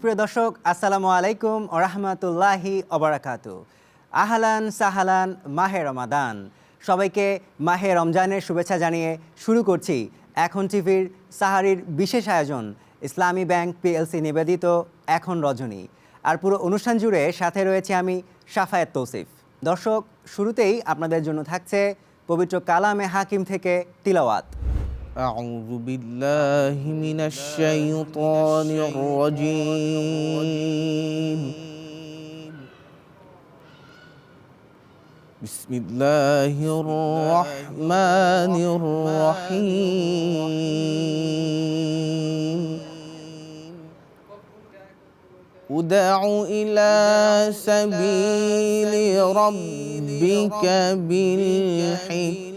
সুপ্রিয় দর্শক, আসসালামু আলাইকুম ওয়া রাহমাতুল্লাহি ওয়া বারাকাতুহু। আহলান সাহালান, মাহে রমাদান। সবাইকে মাহে রমজানের শুভেচ্ছা জানিয়ে শুরু করছি এখন টিভির সাহারির বিশেষ আয়োজন ইসলামী ব্যাংক পিএলসি নিবেদিত এখন রজনী। আর পুরো অনুষ্ঠান জুড়ে সাথে রয়েছে আমি শাফায়েত তৌসিফ। দর্শক, শুরুতেই আপনাদের জন্য থাকছে পবিত্র কালামে হাকিম থেকে তিলাওয়াত। أعوذ بالله من الشيطان الرجيم بسم الله الرحمن الرحيم ادع إلى سبيل ربك بالحكمة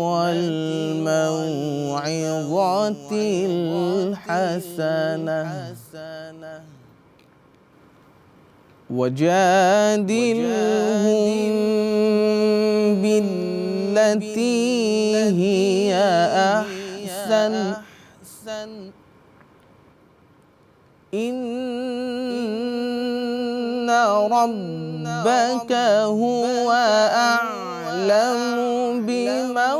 والموعظة الحسنة وجادلهم بالتي هي أحسن إن ربك هو أعلم بمن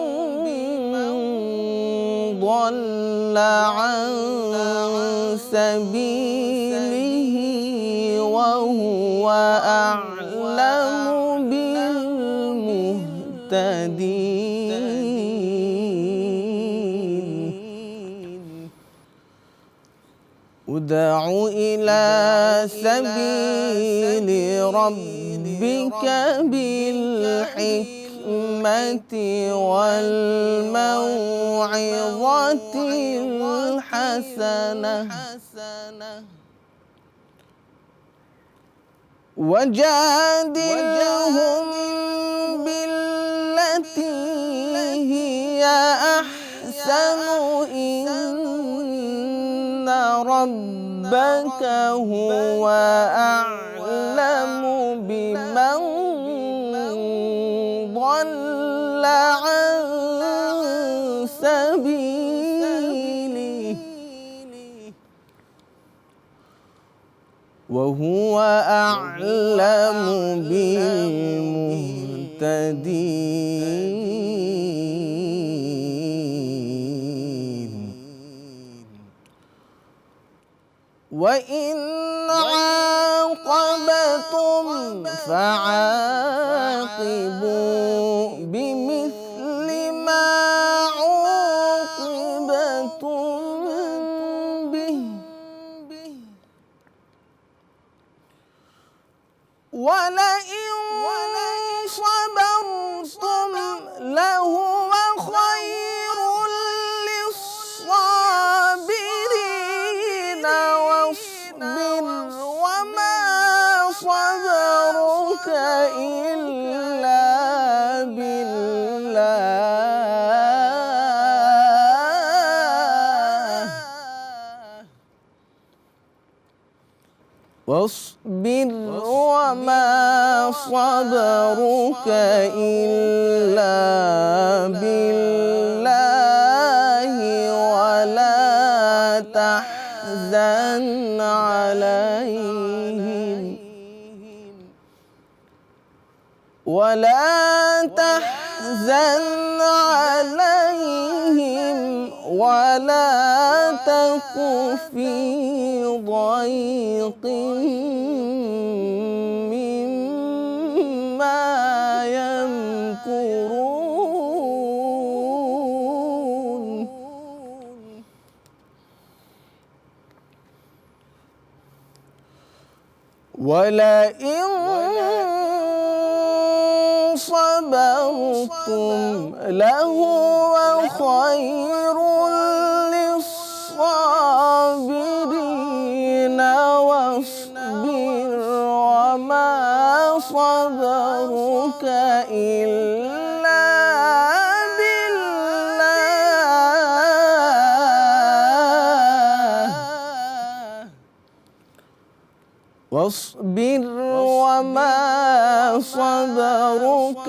ضل عن سبيله وهو أعلم بالمهتدين ادع إلى سبيل ربك بالحكمة والموعظة الحسنة وجادلهم بالتي هي أحسن إن ربك هو أعلم بمن ضل عن سبيله وهو أعلم بالمهتدين وإن عاقبتم فعاقبوا بمثل ما عوقبتم به ولئن صبرتم لهو خير للصابرين واصبر وما صبرك إلا بالله واصبر وما صبرك إلا بالله ولا تحزن عليهم ولا تك في ضيق مما يمكرون ولئن صبرتم لهو خير للصابرين واصبر وما صبرك إلا بالله واصبر وما صبرك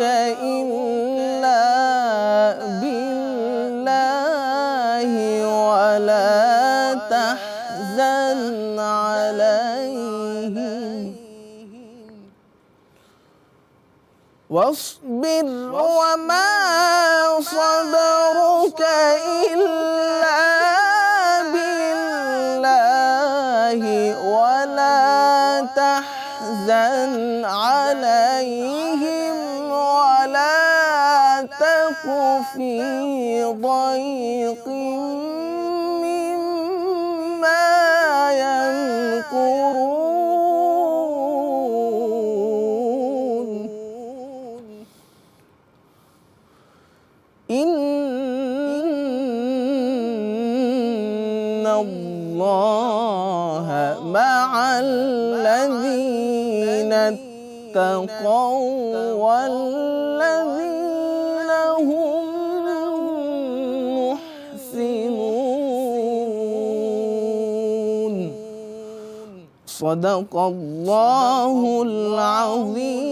إلا بالله ولا تحزن واصبر وما صبرك إلا بالله ولا تحزن عليهم ولا تك في ضيق مما يمكرون إن الله مع الذين اتقوا والذين هم محسنون صدق الله العظيم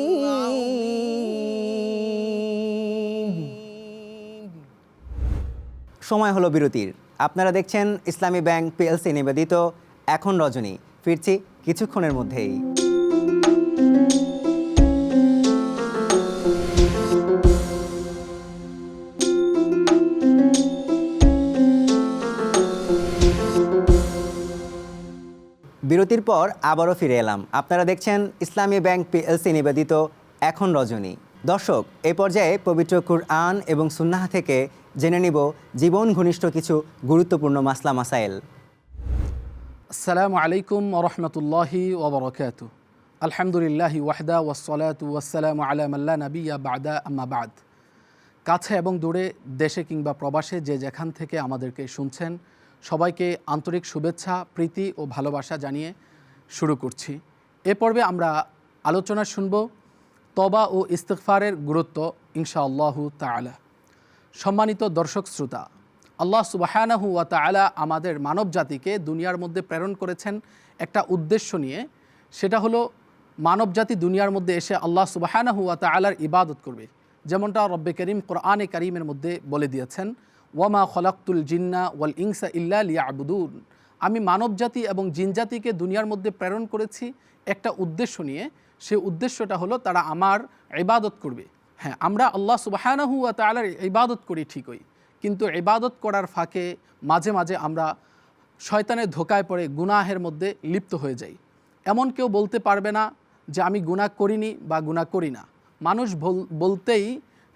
সময় হলো বিরতির। আপনারা দেখছেন ইসলামী ব্যাংক পিএলসি নিবেদিত এখন রজনী। ফিরছি কিছুক্ষণের মধ্যেই। বিরতির পর আবারও ফিরে এলাম। আপনারা দেখছেন ইসলামী ব্যাংক পিএলসি নিবেদিত এখন রজনী। দর্শক, এই পর্যায়ে পবিত্র কুরআন এবং সুন্নাহ থেকে জেনে নিব জীবন ঘনিষ্ঠ কিছু গুরুত্বপূর্ণ মাসলা মাসাইল। আসসালামু আলাইকুম ওরহমতুল্লাহি ওবরাকাতু। আলহামদুলিল্লাহি ওয়াহদা ওয়াসসালাতু ওয়াসসালামু আলা মাল্লা নাবিয়্যা বা'দা আম্মা বা'দ। কাছে এবং দূরে, দেশে কিংবা প্রবাসে যে যেখান থেকে আমাদেরকে শুনছেন, সবাইকে আন্তরিক শুভেচ্ছা, প্রীতি ও ভালোবাসা জানিয়ে শুরু করছি। এ পর্বে আমরা আলোচনা শুনব তওবা ও ইস্তিগফারের গুরুত্ব ইনশাআল্লাহু তাআলা। সম্মানিত দর্শক শ্রোতা, আল্লাহ সুবহানাহু ওয়া তাআলা আমাদের মানব জাতিকে দুনিয়ার মধ্যে প্রেরণ করেছেন একটা উদ্দেশ্য নিয়ে। সেটা হলো মানব জাতি দুনিয়ার মধ্যে এসে আল্লাহ সুবহানাহু ওয়া তাআলার ইবাদত করবে। যেমনটা রব্বে করিম কোরআনে কারীমের মধ্যে বলে দিয়েছেন, ওয়ামা খলাকতুল জিন্না ওয়াল ইনসা ইল্লা লিয়াবুদুন। আমি মানব জাতি এবং জিন জাতিকে দুনিয়ার মধ্যে প্রেরণ করেছি একটা উদ্দেশ্য নিয়ে। সে উদ্দেশ্যটা হলো তারা আমার ইবাদত করবে। হ্যাঁ, আমরা আল্লাহ সুবহানাহু ওয়া তাআলার ইবাদত করি ঠিকই, কিন্তু ইবাদত করার ফাঁকে মাঝে মাঝে আমরা শয়তানের ধোকায় পড়ে গুনাহের মধ্যে লিপ্ত হয়ে যাই। এমন কেউ বলতে পারবে না যে আমি গুনাহ করিনি বা গুনাহ করি না। মানুষ বলতেই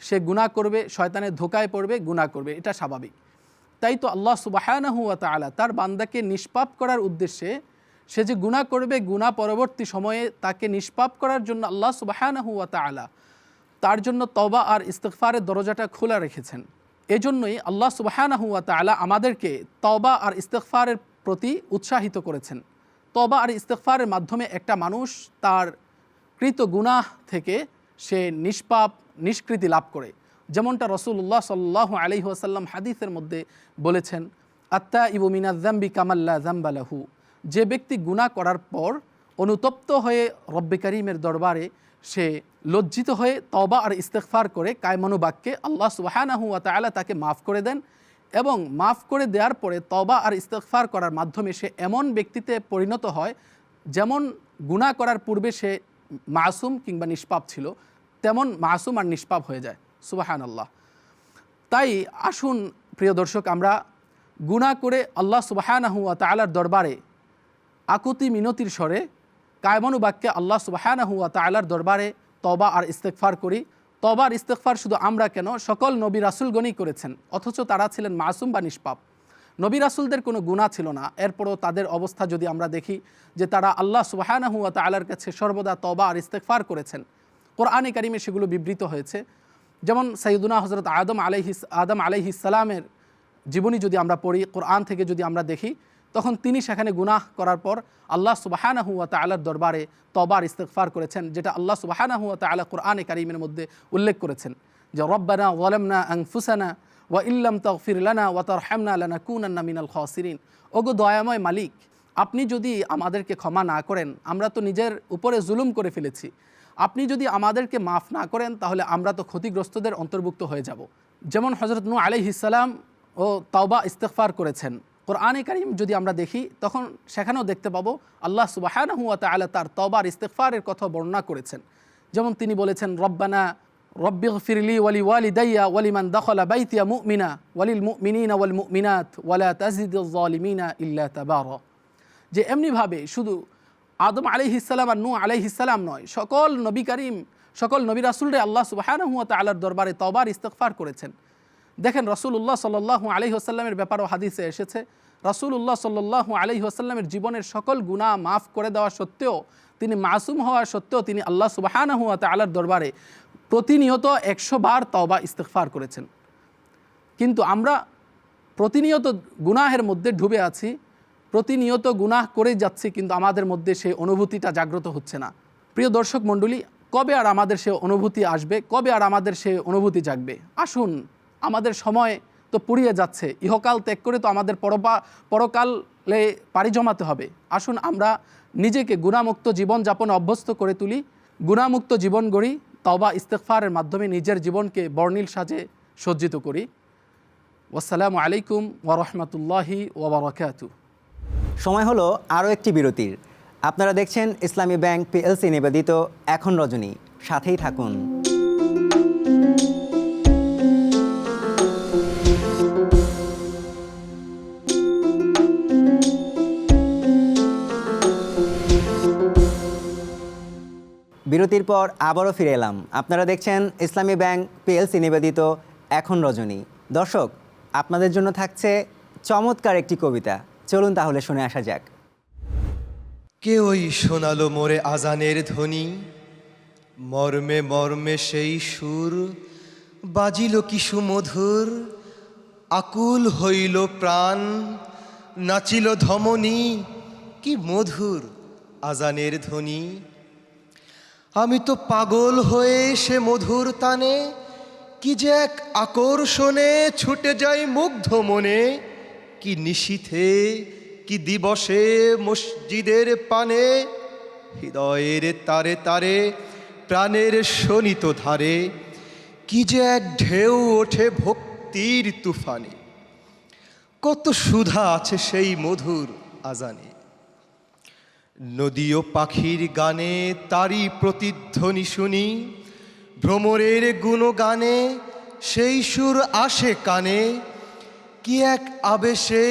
সে গুনাহ করবে, শয়তানের ধোকায় পড়বে, গুনাহ করবে, এটা স্বাভাবিক। তাই তো আল্লাহ সুবহানাহু ওয়া তাআলা তার বান্দাকে নিষ্পাপ করার উদ্দেশ্যে, সে যে গুনাহ করবে, গুনাহ পরবর্তী সময়ে তাকে নিষ্পাপ করার জন্য আল্লাহ সুবহানাহু ওয়া তাআলা তার জন্য তওবা আর ইস্তিগফারের দরজাটা খোলা রেখেছেন। এজন্যই আল্লাহ সুবহানাহু ওয়া তাআলা আমাদেরকে তওবা আর ইস্তিগফারের প্রতি উৎসাহিত করেছেন। তওবা আর ইস্তিগফারের মাধ্যমে একটা মানুষ তার কৃত গুনাহ থেকে সে নিষ্কৃতি লাভ করে। যেমনটা রাসূলুল্লাহ সাল্লাল্লাহু আলাইহি ওয়াসাল্লাম হাদিসের মধ্যে বলেছেন, আত্তাইবু মিনাজ যামবি কামাল্লা যামবা লাহু। যে ব্যক্তি গুনাহ করার পর অনুতপ্ত হয়ে রব্বে কারীমের দরবারে সে লজ্জিত হয়ে তওবা আর ইস্তিগফার করে কায়মনোবাক্যে, আল্লাহ সুবহানাহু ওয়া তাআলা তাকে মাফ করে দেন। এবং মাফ করে দেওয়ার পরে তওবা আর ইস্তিগফার করার মাধ্যমে সে এমন ব্যক্তিতে পরিণত হয় যেমন গুনাহ করার পূর্বে সে মাসুম কিংবা নিষ্পাপ ছিল, তেমন মাসুম আর নিষ্পাপ হয়ে যায়। সুবহানাল্লাহ। তাই আসুন প্রিয় দর্শক, আমরা গুনাহ করে আল্লাহ সুবহানাহু ওয়া তাআলার দরবারে আকুতি মিনতির স্বরে কায়মনোবাক্যে আল্লাহ সুবহানাহু ওয়া তাআলার দরবারে তওবা আর ইস্তিগফার করি। তওবা আর ইস্তিগফার শুধু আমরা কেন, সকল নবী রাসূলগণই করেছেন, অথচ তারা ছিলেন মাসুম বা নিষ্পাপ। নবী রাসূলদের কোনো গুনাহ ছিল না, এরপরও তাদের অবস্থা যদি আমরা দেখি যে তারা আল্লাহ সুবহানাহু ওয়া তাআলার কাছে সর্বদা তওবা আর ইস্তিগফার করেছেন। কোরআনে কারিমে সেগুলো বিবৃত হয়েছে। যেমন সাইয়্যিদুনা হযরত আদম আলাইহিস সালামের জীবনী যদি আমরা পড়ি, কোরআন থেকে যদি আমরা দেখি, তখন তিনি সেখানে গুনাহ করার পর আল্লাহ সুবহানাহু ওয়া তাআলার দরবারে তওবা আর ইস্তিগফার করেছেন, যেটা আল্লাহ সুবহানাহু ওয়া তাআলা কোরআনে কারীমের মধ্যে উল্লেখ করেছেন যে রব্বানা যালামনা আনফুসানা ওয়া ইল্লাম তাগফির লানা ওয়া তারহামনা লানাকুনান্না মিনাল খাসিরিন। ওগো দয়াময় মালিক, আপনি যদি আমাদেরকে ক্ষমা না করেন, আমরা তো নিজের উপরে জুলুম করে ফেলেছি, আপনি যদি আমাদেরকে মাফ না করেন তাহলে আমরা তো ক্ষতিগ্রস্তদের অন্তর্ভুক্ত হয়ে যাব। যেমন হযরত নূহ আলাইহিস সালাম ও তওবা ইস্তিগফার করেছেন। কোরআনে কারীম যদি আমরা দেখি, তখন সেখানেও দেখতে পাবো আল্লাহ সুবহানাহু ওয়া তাআলা তার তওবা আর ইস্তিগফারের কথা বর্ণনা করেছেন। যেমন তিনি বলেছেন, রব্বানা রব্বি গফিরলি ওয়ালি ওয়ালিদাইয়া ওয়ালিমান দাখালা বাইতিয়া মুমিনা ওয়ালিল মুমিনিনা ওয়াল মুমিনাত ওয়ালা তাজিদিজ জালিমিনা ইল্লা তাবারা। যে এমনিভাবে শুধু আদম আলাইহিস সালাম আর নূহ আলাইহিস সালাম নয়, সকল নবী করিম, সকল নবী রাসূলরা আল্লাহ সুবহানাহু ওয়া তাআলার দরবারে তওবার ইস্তিগফার করেছেন। দেখেন রাসূলুল্লাহ সাল্লাল্লাহু আলাইহি ওয়াসাল্লামের ব্যাপারেও হাদিসে এসেছে, রাসূলুল্লাহ সাল্লাল্লাহু আলাইহি ওয়াসাল্লামের জীবনের সকল গুনাহ মাফ করে দেওয়া সত্ত্বেও, তিনি মাসুম হওয়া সত্ত্বেও তিনি আল্লাহ সুবহানাহু ওয়া তাআলার দরবারে প্রতিনিয়ত 100 বার তওবা ইস্তিগফার করেছেন। কিন্তু আমরা প্রতিনিয়ত গুনাহের মধ্যে ডুবে আছি, প্রতিনিয়ত গুনাহ করে যাচ্ছি, কিন্তু আমাদের মধ্যে সেই অনুভূতিটা জাগ্রত হচ্ছে না। প্রিয় দর্শক মণ্ডলী, কবে আর আমাদের সে অনুভূতি আসবে, কবে আর আমাদের সে অনুভূতি জাগবে? আসুন, আমাদের সময় তো পুড়িয়ে যাচ্ছে, ইহকাল ত্যাগ করে তো আমাদের পরকালে পাড়ি জমাতে হবে। আসুন আমরা নিজেকে গুনাহমুক্ত জীবন যাপনে অভ্যস্ত করে তুলি, গুনাহমুক্ত জীবন গড়ি, তওবা ইস্তিগফারের মাধ্যমে নিজের জীবনকে বর্ণিল সাজে সজ্জিত করি। আসসালামু আলাইকুম ওয়া রাহমাতুল্লাহি ওয়া বারাকাতুহু। সময় হলো আরও একটি বিরতির। আপনারা দেখছেন ইসলামী ব্যাংক পিএলসি নিবেদিত এখন রজনী, সাথেই থাকুন। বিরতির পর আবারও ফিরে এলাম। আপনারা দেখছেন ইসলামী ব্যাংক পিএলসি নিবেদিত এখন রজনী। দর্শক, আপনাদের জন্য থাকছে চমৎকার একটি কবিতা, চলুন তাহলে শুনে আসা যাক। কে ওই শোনালো মোরে আজানের ধ্বনি, মর্মে মর্মে সেই সুর বাজিল কি সুমধুর, আকুল হইল প্রাণ নাচিল ধমনী, কি মধুর আজানের ধ্বনি। আমি তো পাগল হয়ে সে মধুর তানে, কি যে এক আকর্ষণে ছুটে যাই মুগ্ধ মনে, কি নিশীথে কি দিবসে মসজিদের পানে, হৃদয়ের তারে তারে প্রাণের শোনিত ধারে, কি যে এক ঢেউ ওঠে ভক্তির তুফানে। কত সুধা আছে সেই মধুর আজানে, নদী ও পাখির গানে তারই প্রতিধ্বনি শুনি, ভ্রমরের গুণগানে সেই সুর আসে কানে, কি এক আবেশে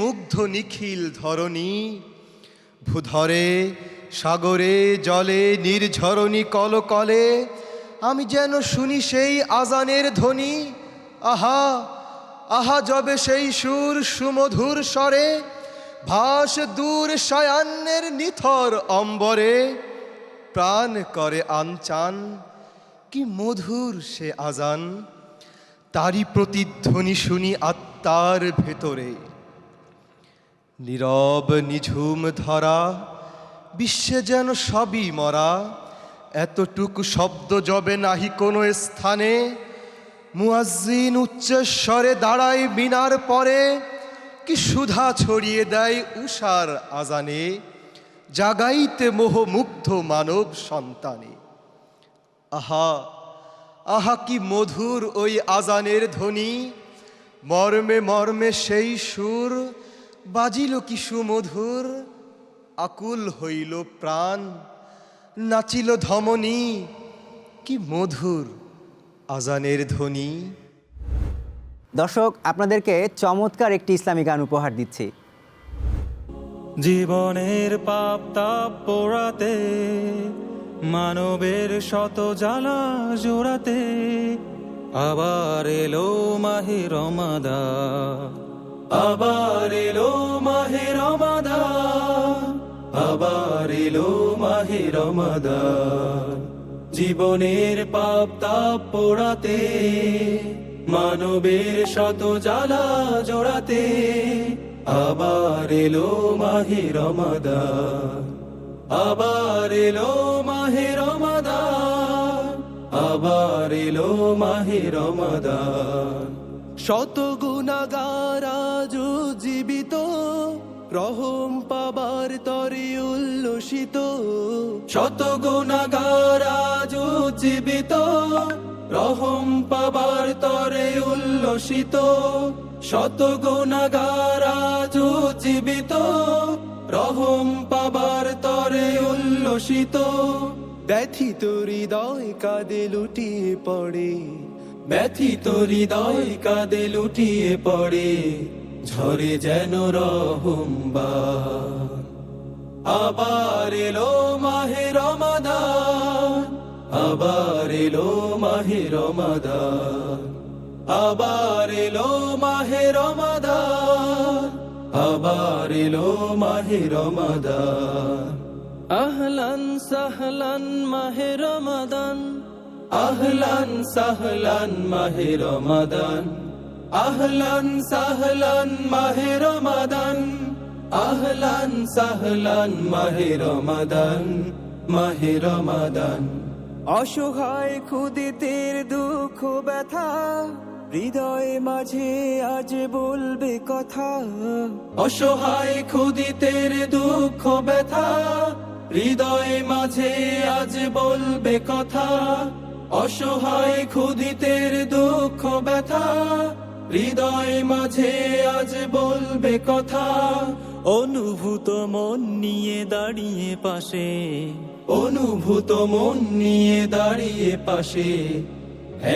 মুগ্ধ নিখিল ধরণী। ভূধরে সাগরে জলে নির্ঝরণী কলকলে, আমি যেন শুনি সেই আজানের ধ্বনি। আহা আহা যবে সেই সুর সুমধুর স্বরে, ভাস দূর সায়ান্নের নিথর অম্বরে, প্রাণ করে আনচান কি মধুর সে আজান, তারই প্রতিধ্বনি শুনি আত্মার ভেতরে। নীরব নিঝুম ধরা বিশ্বে যেন সবই মরা, এতটুকু শব্দ যবে নাহি কোনো স্থানে, মুয়াজ্জিন উচ্চস্বরে দাঁড়ায় মিনার পরে, কি সুধা ছড়িয়ে দেয় উষার আজানে, জাগাইতে মোহমুগ্ধ মানব সন্তানে। আহা আহা কি মধুর ওই আজানের ধ্বনি, মর্মে মর্মে সেই সুর বাজিল কি সুমধুর, আকুল হইল প্রাণ নাচিল ধমনী, কি মধুর আজানের ধ্বনি। দর্শক, আপনাদেরকে চমৎকার একটি ইসলামী গান উপহার দিচ্ছি। জীবনের পাপ তাপ পোড়াতে, মানবের শত জ্বালা জোড়াতে, আবার এলো মাহে রমাদান, আবার এলো মাহে রমাদান, আবার এলো মাহে রমাদান। জীবনের পাপ তাপ পোড়াতে, মানবের শত জ্বালা জোড়াতে, আবার এলো মাহে রমাদান, আবার এলো মাহে রমাদান, আবার এলো মাহে রমাদান। শত গুনাহগার আজ জীবিত, রহম পাবার তরে উল্লসিত। শত গুনাহগার আজ জীবিত, রহম পাবার তরে উল্লসিত। শত গুনাহগার আজ জীবিত, রহম পাবার তরে উল্লসিত। ব্যথিত হৃদয় কাঁদে লুটিয়ে পড়ে, ব্যথিত হৃদয় কাঁদে লুটিয়ে পড়ে, ঝরে যেন রহমবান। আবার এলো মাহে রমাদান, আবার এলো মাহে রমাদান, আবার এলো মাহে রমাদান, আবার এলো মাহে রমাদান। আহলান সাহলান মাহে রমাদান, আহলান সাহলান মাহে রমাদান, আহলান সাহলান মাহে রমাদান, আহলান সাহলান মাহে রমাদান, মাহে রমাদান। অসহায় খুদিতের দুঃখ ব্যথা হৃদয়ে মাঝে আজ বলবে কথা, অসহায় খুদিতের দুঃখ ব্যথা হৃদয়ে মাঝে আজ বলবে কথা, অসহায় খুদিতের দুঃখ ব্যথা হৃদয় মাঝে আজ বলবে কথা। অনুভূত মন নিয়ে দাঁড়িয়ে পাশে, অনুভূত মন নিয়ে দাঁড়িয়ে পাশে,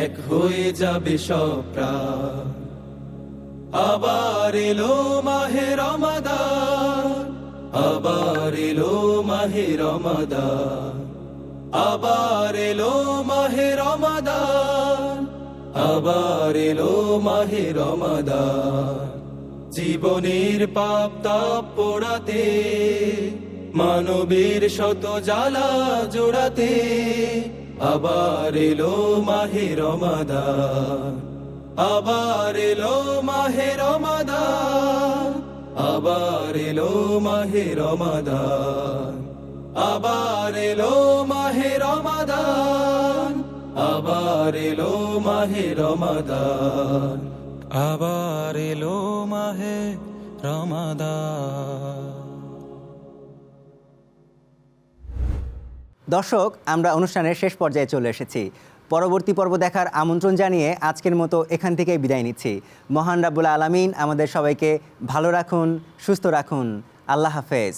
এক হয়ে যাবে সব প্রাণ। আবার এলো মাহে রমাদান, আবার এলো মাহে রমাদান, আবার এলো মাহে রমাদান, আবার এলো মাহে রমাদান। জীবনের পাপ তাপ পোড়াতে, মানবের শত জ্বালা জোড়াতে, আবার এলো মাহে রমাদান, আবার এলো মাহে রমাদান, আবার এলো মাহে রমাদান, আবার এলো মাহে রমাদান, আবার এলো মাহে রমাদান, আবার এলো মাহে রমাদান। দর্শক, আমরা অনুষ্ঠানের শেষ পর্যায়ে চলে এসেছি। পরবর্তী পর্ব দেখার আমন্ত্রণ জানিয়ে আজকের মতো এখান থেকে বিদায় নিচ্ছি। মহান রাব্বুল আলামিন আমাদের সবাইকে ভালো রাখুন, সুস্থ রাখুন। আল্লাহ হাফেজ।